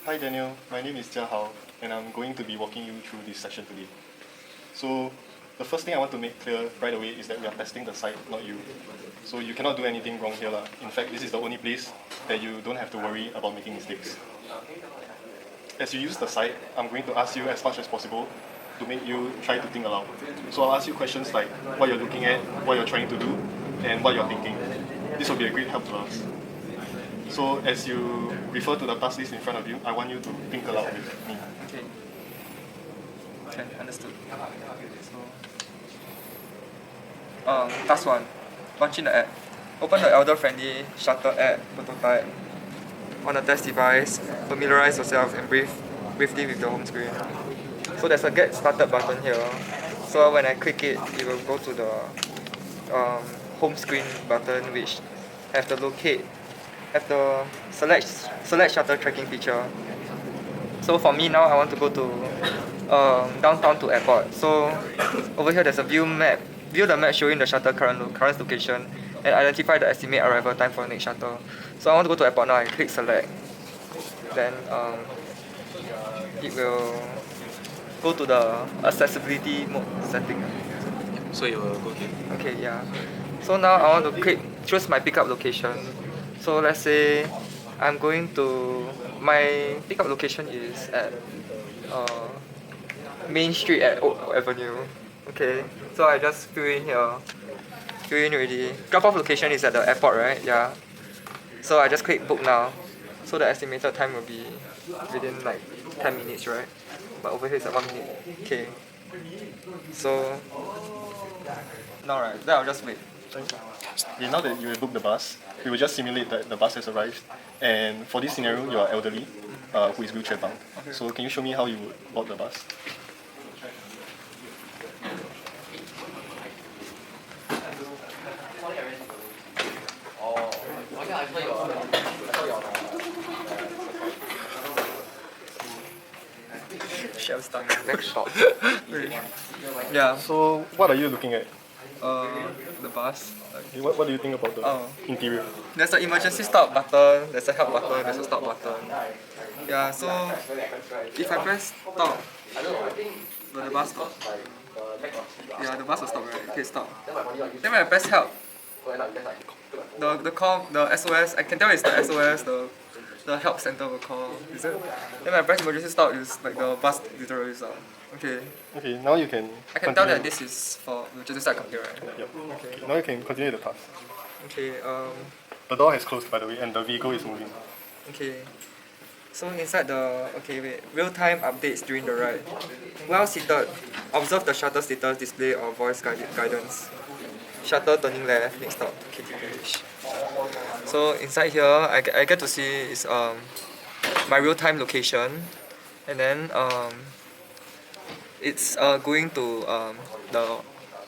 Hi Daniel, my name is Jia Hao, and I'm going to be walking you through this session today. So, the first thing I want to make clear right away is that we are testing the site, not you. So you cannot do anything wrong here. In fact, this is the only place that you don't have to worry about making mistakes. As you use the site, I'm going to ask you as much as possible to make you try to think aloud. So I'll ask you questions like what you're looking at, what you're trying to do, and what you're thinking. This will be a great help to us. So as you refer to the task list in front of you, I want you to think aloud with me. Okay. Okay, understood. So, task 1. Launching the app. Open the elder-friendly shuttle app prototype on a test device. Familiarize yourself and briefly with the home screen. So there's a get started button here. So when I click it, it will go to the home screen button, which have the select shuttle tracking feature. So for me now, I want to go to downtown to airport. So over here there's a view the map showing the shuttle current location and identify the estimate arrival time for the next shuttle. So I want to go to airport now. I click select. Then it will go to the accessibility mode setting. So you will go here. Okay, yeah. So now I want to choose my pickup location. So let's say I'm going to my pickup location is at Main Street at Oak Avenue. Okay, so I just fill in here. Fill in already. Drop off location is at the airport, right? Yeah. So I just click book now. So the estimated time will be within like 10 minutes, right? But over here it's at 1 minute. Okay. So now right, then I'll just wait. Okay, now that you have booked the bus, we will just simulate that the bus has arrived. And for this scenario, you are elderly, who is wheelchair bound. Okay. So can you show me how you would board the bus? Shell stuck. Next stop. Yeah. So what are you looking at? The bus. Okay, what do you think about the interior? There's an emergency stop button, there's a help button, there's a stop button. Yeah, so if I press stop, will the bus stop? Yeah, the bus will stop, right? Okay, stop. Then when I press help, the SOS, I can tell it's the SOS, the help center will call. Is it? Then when I press emergency stop, it's like the bus literally stop. Okay. Okay, now you can I can tell that this is for emergency start come here, right? Yep. Okay. Now you can continue the task. Okay, The door has closed, by the way, and the vehicle is moving. okay. So inside real-time updates during the ride. Well seated, observe the shuttle status display or voice guidance. Shuttle turning left, next stop, KTPH. So inside here, I get to see is my real-time location, and then it's going to the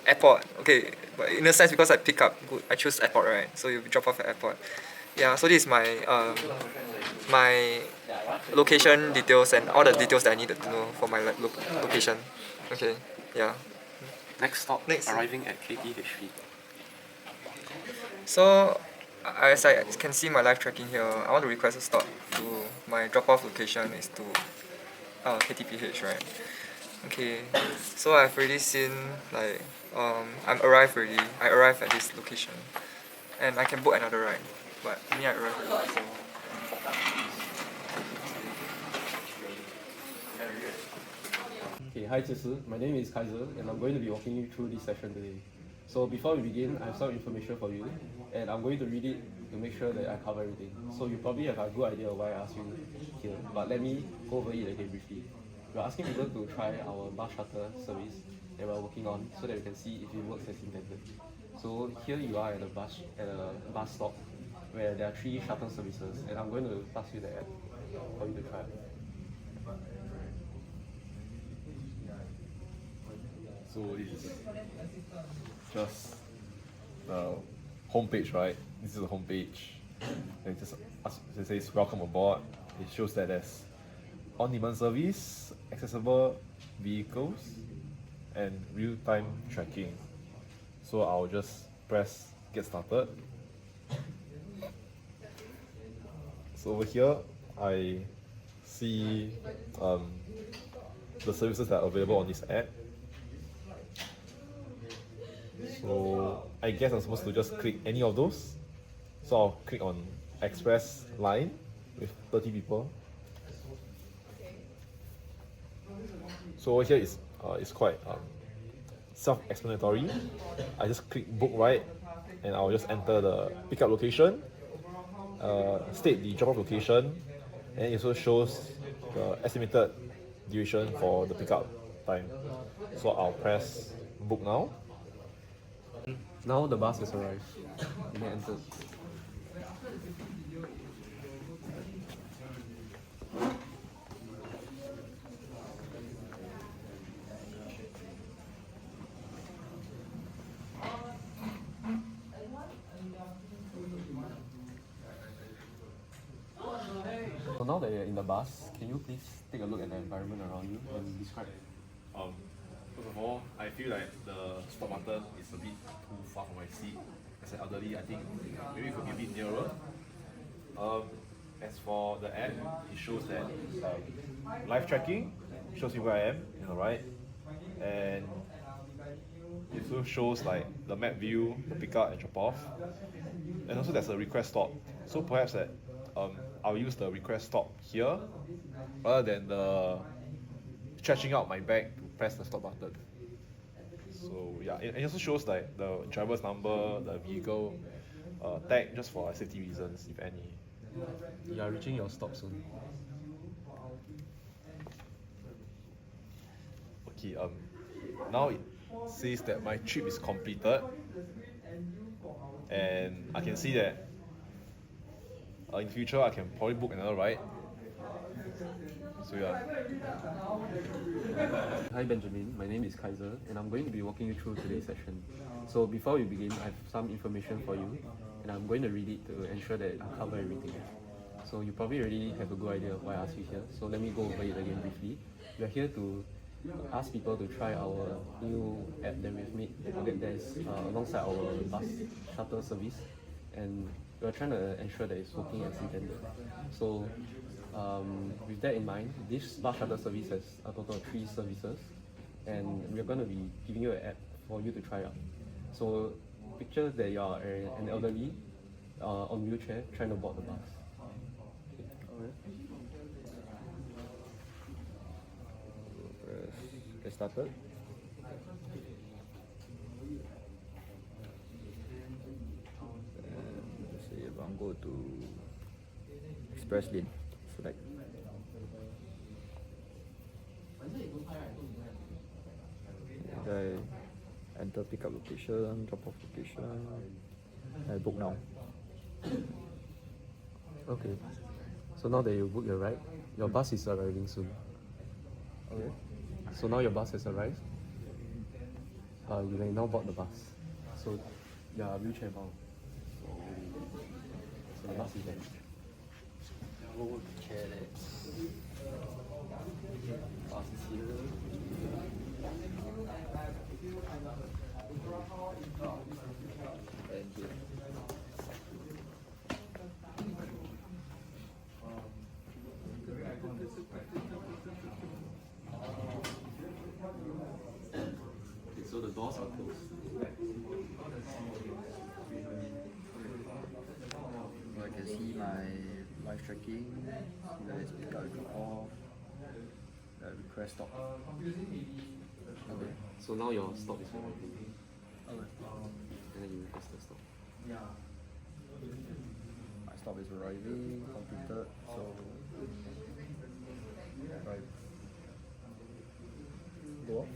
airport. Okay, but in a sense because I choose airport, right? So you drop off at airport. Yeah, so this is my my location details and all the details that I needed to know for my location. Okay, yeah. Next stop. Next. Arriving at KTHV. So as I can see my live tracking here, I want to request a stop to my drop-off location is to KTPH, right? Okay, so I've already seen like I'm arrived already. I arrived at this location, and I can book another ride. But me, I arrived already. So. Okay, hi Jisu. My name is Kaiser and I'm going to be walking you through this session today. So before we begin, I have some information for you and I'm going to read it to make sure that I cover everything. So you probably have a good idea of why I asked you here, but let me go over it again briefly. We're asking people to try our bus shuttle service that we're working on so that we can see if it works as intended. So here you are at a bus stop where there are 3 shuttle services and I'm going to pass you the app for you to try. So this is just the homepage, right? This is the homepage. It says welcome aboard. It shows that there's on-demand service, accessible vehicles, and real-time tracking. So I'll just press get started. So over here, I see the services that are available on this app. So I guess I'm supposed to just click any of those. So I'll click on Express line with 30 people. So over here is quite self-explanatory. I just click book ride and I'll just enter the pickup location, state the drop-off location, and it also shows the estimated duration for the pickup time. So I'll press book now. Now the bus has arrived. You may enter. So now that you're in the bus, can you please take a look at the environment around you and describe it? First of all, I feel like the stop button is a bit too far from my seat. As an elderly, I think maybe it could be a bit nearer. As for the app, it shows that live tracking shows me where I am in the right, and it also shows like the map view, the pick up and drop off, and also there's a request stop. So perhaps that I'll use the request stop here rather than the stretching out my bag to press the stop button. So yeah, it also shows like the driver's number, the vehicle tag, just for safety reasons, if any. You are reaching your stop soon. Okay, now it says that my trip is completed, and I can see that in future I can probably book another ride. So yeah. Hi Benjamin, my name is Kaiser and I'm going to be walking you through today's session. So before we begin, I have some information for you and I'm going to read it to ensure that I cover everything. So you probably already have a good idea of why I asked you here, so let me go over it again briefly. We are here to ask people to try our new app that we've made that is alongside our bus shuttle service, and we're trying to ensure that it's working as intended. So with that in mind, this bus shuttle service has a total of 3 services, and we're going to be giving you an app for you to try out. So picture that you are an elderly on wheelchair trying to board the bus. Get started. And let's say if I'm go to express lane, select. And I enter pickup location, drop off location. I book now. Okay. So now that you book your ride, your bus is arriving soon. Okay. So now your bus has arrived. You may now board the bus. So you are wheelchair bound. So the bus is there. Bus is here. And here. Okay, so the doors are closed. So I can see my live tracking, there is pick up and drop off, request stop. Okay. So now your stop is arriving. Okay. And then you request the stop. My stop is arriving, completed, so right. Go off.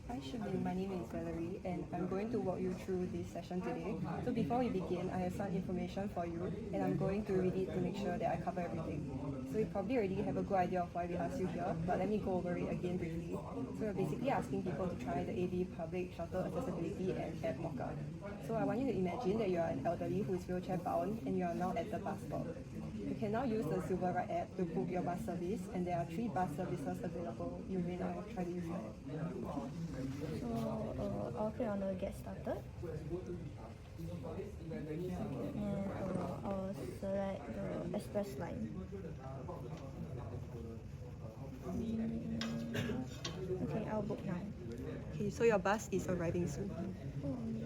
Hi Shubin, my name is Valerie and I'm going to walk you through this session today. So before we begin, I have some information for you and I'm going to read it to make sure that I cover everything. So you probably already have a good idea of why we asked you here, but let me go over it again briefly. So we're basically asking people to try the AV public shuttle accessibility and app mock-up. So I want you to imagine that you are an elderly who is wheelchair bound and you are now at the bus stop. You can now use the SIlverRide app to book your bus service, and there are 3 bus services available. You may now try to use that. So I'll click on the get started. I'll select the express line. Okay, I'll book now. Okay, so your bus is arriving soon.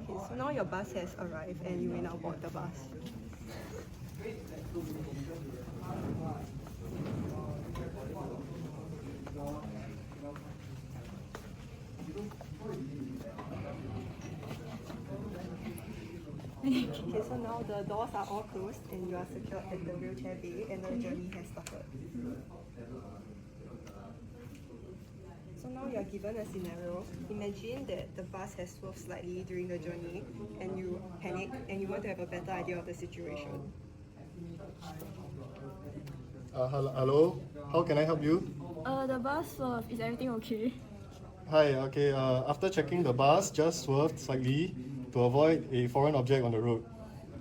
Okay, so now your bus has arrived and you may now board the bus. Okay, so now the doors are all closed and you are secured at the wheelchair bay and the journey has started. So now you are given a scenario. Imagine that the bus has swerved slightly during the journey and you panic and you want to have a better idea of the situation. Hello, how can I help you? The bus swerved. Is everything okay? Hi, okay, after checking the bus just swerved slightly to avoid a foreign object on the road.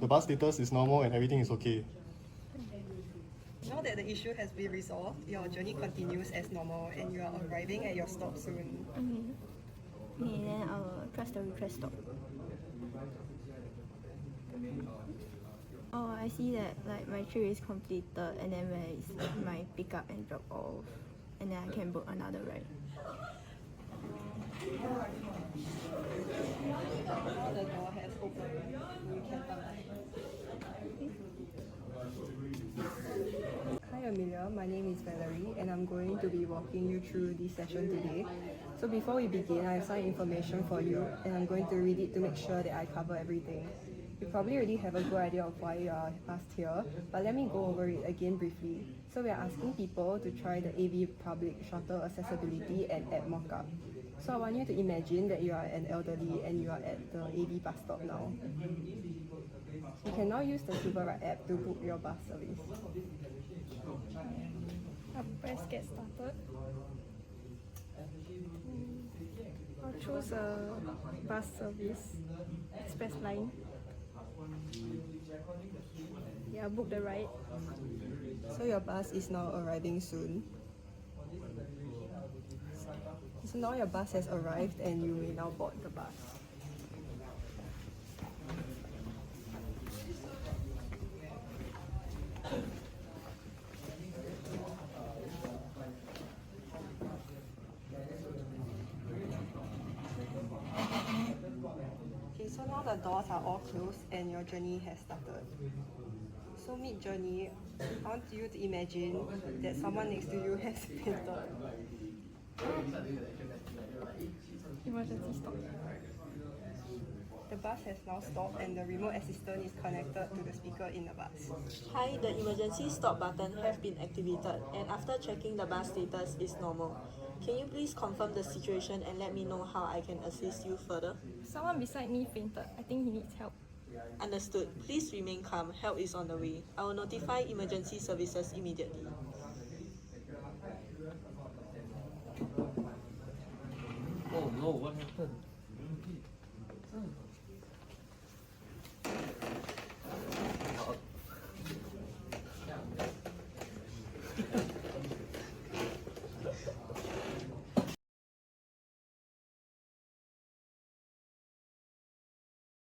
The bus status is normal and everything is okay. Now that the issue has been resolved, your journey continues as normal and you are arriving at your stop soon. Okay, then I'll press the request stop. Oh, I see that like my trip is completed and then where is my pick up and drop off and then I can book another ride. Now the door has opened. You can Hi Amelia, my name is Valerie and I'm going to be walking you through this session today. So before we begin, I have some information for you and I'm going to read it to make sure that I cover everything. You probably already have a good idea of why you are asked here, but let me go over it again briefly. So we are asking people to try the AV public shuttle accessibility and app mockup. So I want you to imagine that you are an elderly and you are at the AV bus stop now. You can now use the SIlverRide app to book your bus service. I'll press get started. I'll choose a bus service, express line. Yeah, I'll book the ride. So your bus is now arriving soon. So now your bus has arrived and you may now board the bus. Okay, so now the doors are all closed and your journey has started. So mid-journey, I want you to imagine that someone next to you has fainted. Emergency stop. The bus has now stopped and the remote assistant is connected to the speaker in the bus. Hi, the emergency stop button have been activated and after checking the bus status is normal. Can you please confirm the situation and let me know how I can assist you further? Someone beside me fainted. I think he needs help. Understood. Please remain calm. Help is on the way. I will notify emergency services immediately. Oh no, what happened?